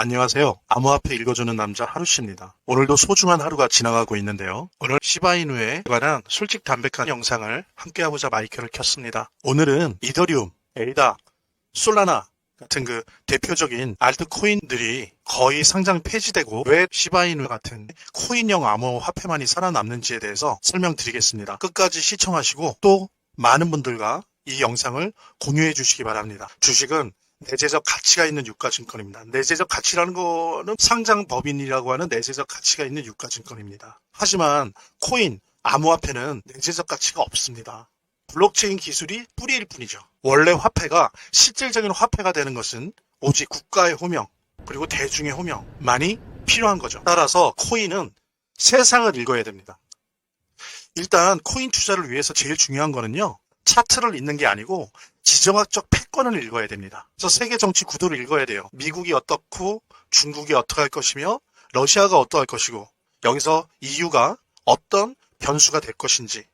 안녕하세요. 암호화폐 읽어주는 남자 하루씨입니다. 오늘도 소중한 하루가 지나가고 있는데요. 오늘 시바이누에 관한 솔직 담백한 영상을 함께하고자 마이크를 켰습니다. 오늘은 이더리움, 에이다, 솔라나 같은 그 대표적인 알트코인들이 거의 상장 폐지되고 왜 시바이누 같은 코인형 암호화폐만이 살아남는지에 대해서 설명드리겠습니다. 끝까지 시청하시고 또 많은 분들과 이 영상을 공유해 주시기 바랍니다. 주식은 내재적 가치가 있는 유가증권입니다. 내재적 가치라는 거는 상장 법인이라고 하는 내재적 가치가 있는 유가증권입니다. 하지만 코인, 암호화폐는 내재적 가치가 없습니다. 블록체인 기술이 뿌리일 뿐이죠. 원래 화폐가 실질적인 화폐가 되는 것은 오직 국가의 호명, 그리고 대중의 호명만이 필요한 거죠. 따라서 코인은 세상을 읽어야 됩니다. 일단 코인 투자를 위해서 제일 중요한 거는요. 차트를 읽는 게 아니고 지정학적 패권을 읽어야 됩니다. 그래서 세계 정치 구도를 읽어야 돼요. 미국이 어떻고 중국이 어떻게 할 것이며 러시아가 어떠할 것이고 여기서 EU가 어떤 변수가 될 것인지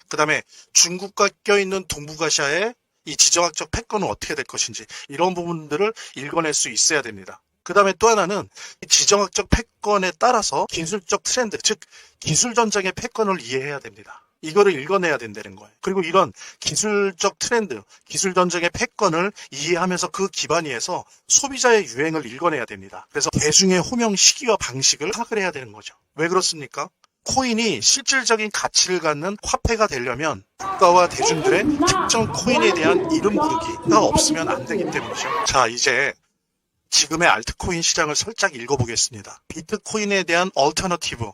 그 다음에 중국과 껴있는 동북아시아의 이 지정학적 패권은 어떻게 될 것인지 이런 부분들을 읽어낼 수 있어야 됩니다. 그 다음에 또 하나는 지정학적 패권에 따라서 기술적 트렌드, 즉 기술 전쟁의 패권을 이해해야 됩니다. 이거를 읽어내야 된다는 거예요. 그리고 이런 기술적 트렌드, 기술 전쟁의 패권을 이해하면서 그 기반 위에서 소비자의 유행을 읽어내야 됩니다. 그래서 대중의 호명 시기와 방식을 파악을 해야 되는 거죠. 왜 그렇습니까? 코인이 실질적인 가치를 갖는 화폐가 되려면 국가와 대중들의 특정 코인에 대한 이름 부르기가 없으면 안 되기 때문이죠. 자, 이제 지금의 알트코인 시장을 살짝 읽어보겠습니다. 비트코인에 대한 얼터너티브,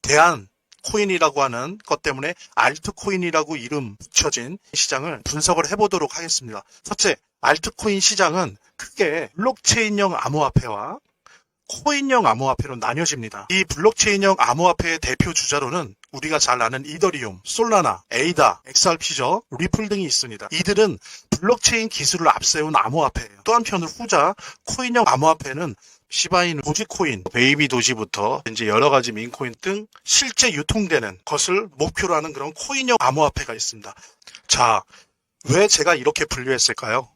대안 코인이라고 하는 것 때문에 알트코인이라고 이름 붙여진 시장을 분석을 해보도록 하겠습니다. 첫째, 알트코인 시장은 크게 블록체인형 암호화폐와 코인형 암호화폐로 나뉘어집니다. 이 블록체인형 암호화폐의 대표 주자로는 우리가 잘 아는 이더리움, 솔라나, 에이다, XRP죠. 리플 등이 있습니다. 이들은 블록체인 기술을 앞세운 암호화폐예요. 또 한편으로 후자 코인형 암호화폐는 시바이누, 도지코인, 베이비 도지부터 이제 여러 가지 민코인 등 실제 유통되는 것을 목표로 하는 그런 코인형 암호화폐가 있습니다. 자, 왜 제가 이렇게 분류했을까요?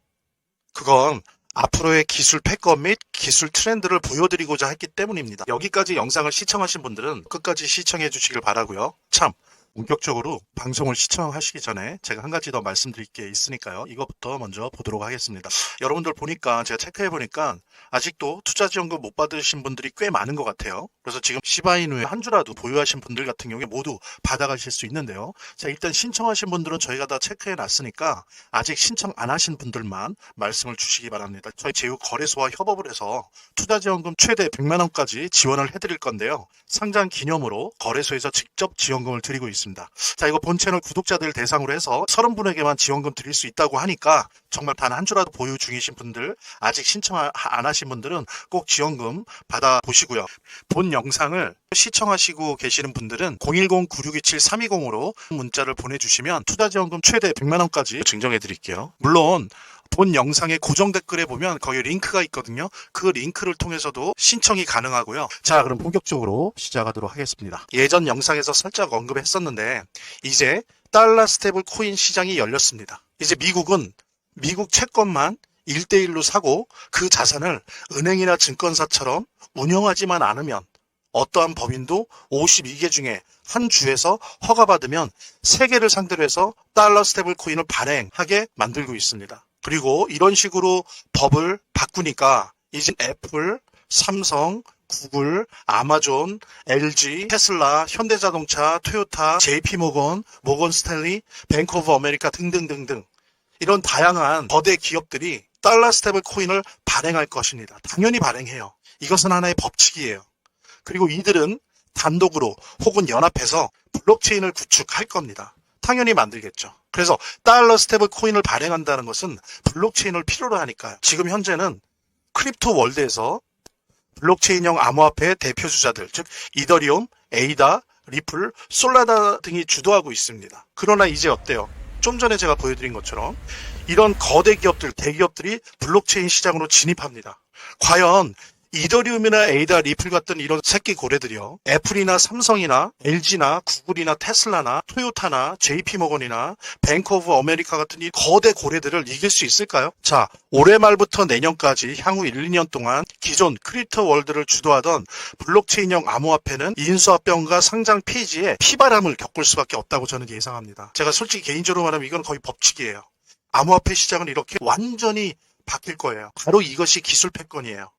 그건 앞으로의 기술 패권 및 기술 트렌드를 보여드리고자 했기 때문입니다. 여기까지 영상을 시청하신 분들은 끝까지 시청해 주시길 바라고요. 참, 본격적으로 방송을 시청하시기 전에 제가 한 가지 더 말씀드릴 게 있으니까요. 이것부터 먼저 보도록 하겠습니다. 여러분들 보니까 제가 체크해 보니까 아직도 투자지원금 못 받으신 분들이 꽤 많은 것 같아요. 그래서 지금 시바이누에 한 주라도 보유하신 분들 같은 경우에 모두 받아가실 수 있는데요. 자, 일단 신청하신 분들은 저희가 다 체크해 놨으니까 아직 신청 안 하신 분들만 말씀을 주시기 바랍니다. 저희 제휴거래소와 협업을 해서 투자지원금 최대 100만 원까지 지원을 해드릴 건데요. 상장 기념으로 거래소에서 직접 지원금을 드리고 있습니다. 자, 이거 본 채널 구독자들 대상으로 해서 30분에게만 지원금 드릴 수 있다고 하니까 정말 단 한 주라도 보유 중이신 분들, 아직 신청 안 하신 분들은 꼭 지원금 받아보시고요. 본 영상을 시청하시고 계시는 분들은 010-9627-320으로 문자를 보내주시면 투자지원금 최대 100만 원까지 증정해 드릴게요. 물론 본 영상의 고정 댓글에 보면 거기 링크가 있거든요. 그 링크를 통해서도 신청이 가능하고요. 자, 그럼 본격적으로 시작하도록 하겠습니다. 예전 영상에서 살짝 언급했었는데 이제 달러 스테이블 코인 시장이 열렸습니다. 이제 미국은 미국 채권만 1대1로 사고 그 자산을 은행이나 증권사처럼 운영하지만 않으면 어떠한 법인도 52개 중에 한 주에서 허가받으면 세계를 상대로 해서 달러 스테이블 코인을 발행하게 만들고 있습니다. 그리고 이런 식으로 법을 바꾸니까 이제 애플, 삼성, 구글, 아마존, LG, 테슬라, 현대자동차, 토요타, JP모건, 모건스탠리, 뱅크 오브 아메리카 등등등등 이런 다양한 거대 기업들이 달러 스테이블 코인을 발행할 것입니다. 당연히 발행해요. 이것은 하나의 법칙이에요. 그리고 이들은 단독으로 혹은 연합해서 블록체인을 구축할 겁니다. 당연히 만들겠죠. 그래서 달러 스테이블 코인을 발행한다는 것은 블록체인을 필요로 하니까요. 지금 현재는 크립토 월드에서 블록체인형 암호화폐의 대표 주자들, 즉 이더리움, 에이다, 리플, 솔라나 등이 주도하고 있습니다. 그러나 이제 어때요? 좀 전에 제가 보여드린 것처럼 이런 거대 기업들, 대기업들이 블록체인 시장으로 진입합니다. 과연 이더리움이나 에이다, 리플 같은 이런 새끼 고래들이요. 애플이나 삼성이나 LG나 구글이나 테슬라나 토요타나 JP모건이나 뱅크 오브 아메리카 같은 이 거대 고래들을 이길 수 있을까요? 자, 올해 말부터 내년까지 향후 1, 2년 동안 기존 크립토 월드를 주도하던 블록체인형 암호화폐는 인수합병과 상장 폐지에 피바람을 겪을 수밖에 없다고 저는 예상합니다. 제가 솔직히 개인적으로 말하면 이건 거의 법칙이에요. 암호화폐 시장은 이렇게 완전히 바뀔 거예요. 바로 이것이 기술 패권이에요.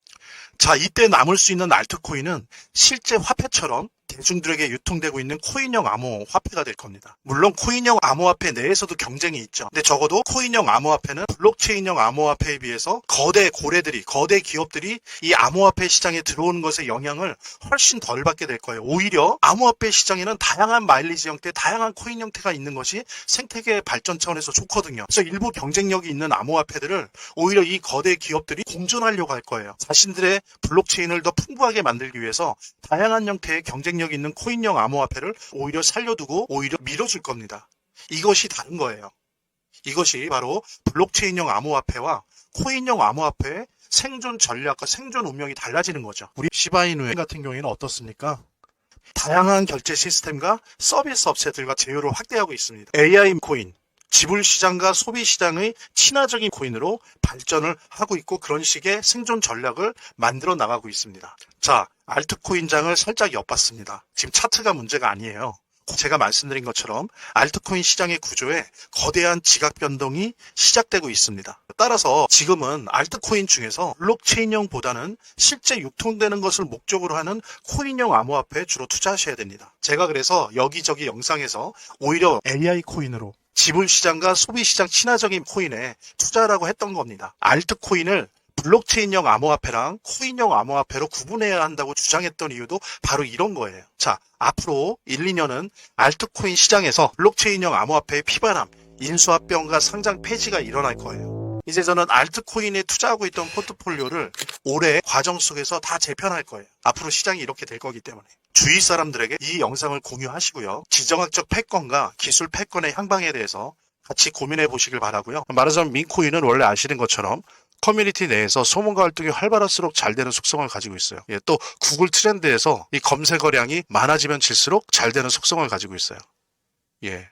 자, 이때 남을 수 있는 알트코인은 실제 화폐처럼 대중들에게 유통되고 있는 코인형 암호화폐가 될 겁니다. 물론 코인형 암호화폐 내에서도 경쟁이 있죠. 근데 적어도 코인형 암호화폐는 블록체인형 암호화폐에 비해서 거대 고래들이, 거대 기업들이 이 암호화폐 시장에 들어오는 것의 영향을 훨씬 덜 받게 될 거예요. 오히려 암호화폐 시장에는 다양한 마일리지 형태, 다양한 코인 형태가 있는 것이 생태계 발전 차원에서 좋거든요. 그래서 일부 경쟁력이 있는 암호화폐들을 오히려 이 거대 기업들이 공존하려고 할 거예요. 자신들의 블록체인을 더 풍부하게 만들기 위해서 다양한 형태의 경쟁력 있는 코인형 암호화폐를 오히려 살려두고 오히려 밀어줄 겁니다. 이것이 다른 거예요. 이것이 바로 블록체인형 암호화폐와 코인형 암호화폐의 생존 전략과 생존 운명이 달라지는 거죠. 우리 시바이누 같은 경우에는 어떻습니까? 다양한 결제 시스템과 서비스 업체들과 제휴를 확대하고 있습니다. AI 코인, 지불 시장과 소비 시장의 친화적인 코인으로 발전을 하고 있고 그런 식의 생존 전략을 만들어 나가고 있습니다. 자, 알트코인장을 살짝 엿봤습니다. 지금 차트가 문제가 아니에요. 제가 말씀드린 것처럼 알트코인 시장의 구조에 거대한 지각 변동이 시작되고 있습니다. 따라서 지금은 알트코인 중에서 블록체인형보다는 실제 유통되는 것을 목적으로 하는 코인형 암호화폐에 주로 투자하셔야 됩니다. 제가 그래서 여기저기 영상에서 오히려 AI 코인으로 지불 시장과 소비 시장 친화적인 코인에 투자라고 했던 겁니다. 알트코인을 블록체인형 암호화폐랑 코인형 암호화폐로 구분해야 한다고 주장했던 이유도 바로 이런 거예요. 자, 앞으로 1, 2년은 알트코인 시장에서 블록체인형 암호화폐의 피바람, 인수합병과 상장 폐지가 일어날 거예요. 이제 저는 알트코인에 투자하고 있던 포트폴리오를 올해 과정 속에서 다 재편할 거예요. 앞으로 시장이 이렇게 될 거기 때문에. 주위 사람들에게 이 영상을 공유하시고요. 지정학적 패권과 기술 패권의 향방에 대해서 같이 고민해 보시길 바라고요. 말하자면 민코인은 원래 아시는 것처럼 커뮤니티 내에서 소문과 활동이 활발할수록 잘 되는 속성을 가지고 있어요. 예, 또 구글 트렌드에서 이 검색어량이 많아지면 질수록 잘 되는 속성을 가지고 있어요. 예.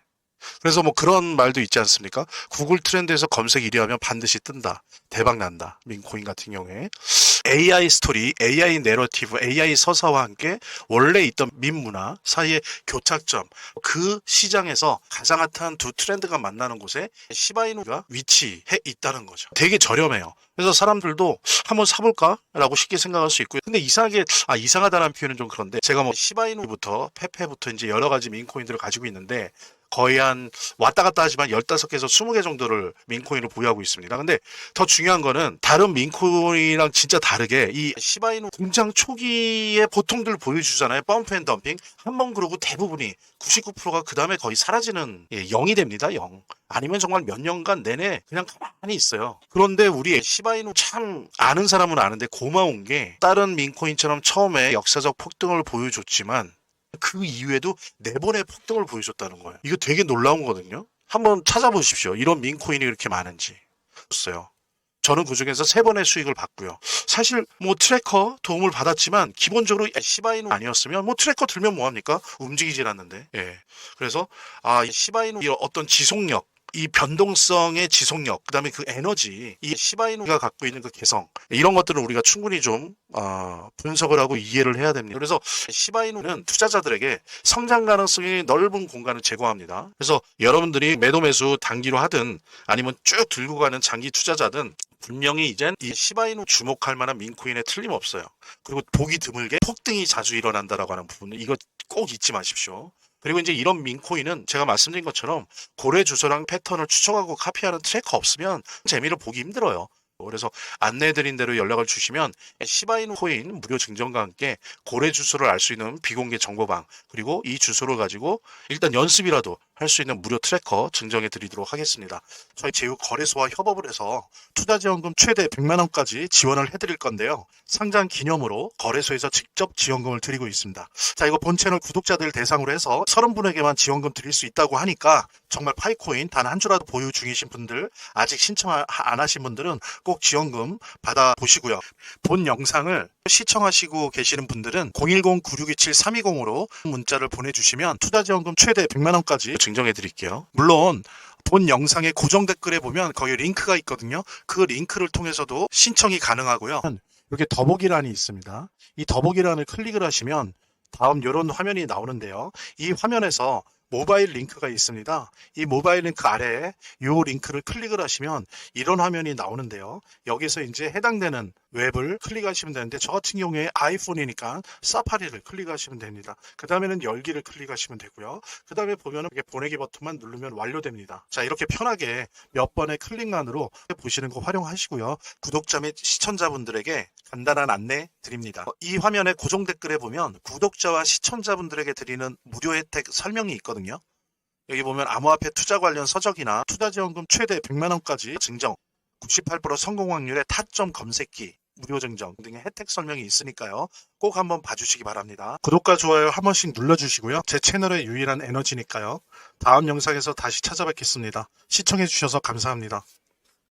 그래서 뭐 그런 말도 있지 않습니까? 구글 트렌드에서 검색 1위 하면 반드시 뜬다. 대박 난다. 민코인 같은 경우에. AI 스토리, AI 내러티브, AI 서사와 함께 원래 있던 밈 문화 사이의 교착점, 그 시장에서 가장 핫한 두 트렌드가 만나는 곳에 시바이누가 위치해 있다는 거죠. 되게 저렴해요. 그래서 사람들도 한번 사볼까? 라고 쉽게 생각할 수 있고요. 근데 이상하게, 이상하다는 표현은 좀 그런데 제가 뭐 시바이누부터 페페부터 이제 여러 가지 민코인들을 가지고 있는데 거의 한 왔다 갔다 하지만 15개에서 20개 정도를 민코인을 보유하고 있습니다. 근데 더 중요한 거는 다른 민코인이랑 진짜 다르게 이 시바이누 등장 초기에 보통들 보여주잖아요. 펌프 앤 덤핑. 한번 그러고 대부분이 99%가 그 다음에 거의 사라지는 0이 됩니다. 0. 아니면 정말 몇 년간 내내 그냥 가만히 있어요. 그런데 우리 시바이누 참 아는 사람은 아는데 고마운 게 다른 민코인처럼 처음에 역사적 폭등을 보여줬지만 그 이후에도 4번의 폭등을 보여줬다는 거예요. 이거 되게 놀라운 거거든요. 한번 찾아보십시오. 이런 민코인이 그렇게 많은지. 없어요. 저는 그중에서 3번의 수익을 봤고요. 사실 뭐 트래커 도움을 받았지만 기본적으로 시바이누 아니었으면 뭐 트래커 들면 뭐합니까? 움직이질 않는데. 예. 그래서 이 시바이누 어떤 지속력, 이 변동성의 지속력, 그 다음에 그 에너지, 이 시바이누가 갖고 있는 그 개성, 이런 것들은 우리가 충분히 좀 분석을 하고 이해를 해야 됩니다. 그래서 시바이누는 투자자들에게 성장 가능성이 넓은 공간을 제공합니다. 그래서 여러분들이 매도 매수 단기로 하든 아니면 쭉 들고 가는 장기 투자자든 분명히 이젠 이 시바이누 주목할 만한 민코인에 틀림없어요. 그리고 보기 드물게 폭등이 자주 일어난다라고 하는 부분은 이거 꼭 잊지 마십시오. 그리고 이제 이런 민코인은 제가 말씀드린 것처럼 고래 주소랑 패턴을 추적하고 카피하는 트래커 없으면 재미를 보기 힘들어요. 그래서 안내해드린 대로 연락을 주시면 시바이누 코인 무료 증정과 함께 고래 주소를 알 수 있는 비공개 정보방, 그리고 이 주소를 가지고 일단 연습이라도 할 수 있는 무료 트래커 증정해 드리도록 하겠습니다. 저희 제휴거래소와 협업을 해서 투자지원금 최대 100만 원까지 지원을 해드릴 건데요. 상장 기념으로 거래소에서 직접 지원금을 드리고 있습니다. 자, 이거 본 채널 구독자들 대상으로 해서 30분에게만 지원금 드릴 수 있다고 하니까 정말 파이코인 단 한 주라도 보유 중이신 분들, 아직 신청 안 하신 분들은 꼭 지원금 받아보시고요. 본 영상을 시청하시고 계시는 분들은 010-9627-320으로 문자를 보내주시면 투자지원금 최대 100만 원까지 증정해 드릴게요. 물론 본 영상의 고정 댓글에 보면 거기 링크가 있거든요. 그 링크를 통해서도 신청이 가능하고요. 이렇게 더보기란이 있습니다. 이 더보기란을 클릭을 하시면 다음 이런 화면이 나오는데요. 이 화면에서 모바일 링크가 있습니다. 이 모바일 링크 아래에 이 링크를 클릭을 하시면 이런 화면이 나오는데요. 여기서 이제 해당되는 웹을 클릭하시면 되는데, 저 같은 경우에 아이폰이니까 사파리를 클릭하시면 됩니다. 그 다음에는 열기를 클릭하시면 되고요. 그 다음에 보면은 이렇게 보내기 버튼만 누르면 완료됩니다. 자, 이렇게 편하게 몇 번의 클릭만으로 보시는 거 활용하시고요. 구독자 및 시청자분들에게 간단한 안내 드립니다. 이 화면의 고정 댓글에 보면 구독자와 시청자분들에게 드리는 무료 혜택 설명이 있거든요. 여기 보면 암호화폐 투자 관련 서적이나 투자지원금 최대 100만 원까지 증정, 98% 성공 확률의 타점 검색기, 무료 증정 등의 혜택 설명이 있으니까요. 꼭 한번 봐주시기 바랍니다. 구독과 좋아요 한 번씩 눌러주시고요. 제 채널의 유일한 에너지니까요. 다음 영상에서 다시 찾아뵙겠습니다. 시청해주셔서 감사합니다.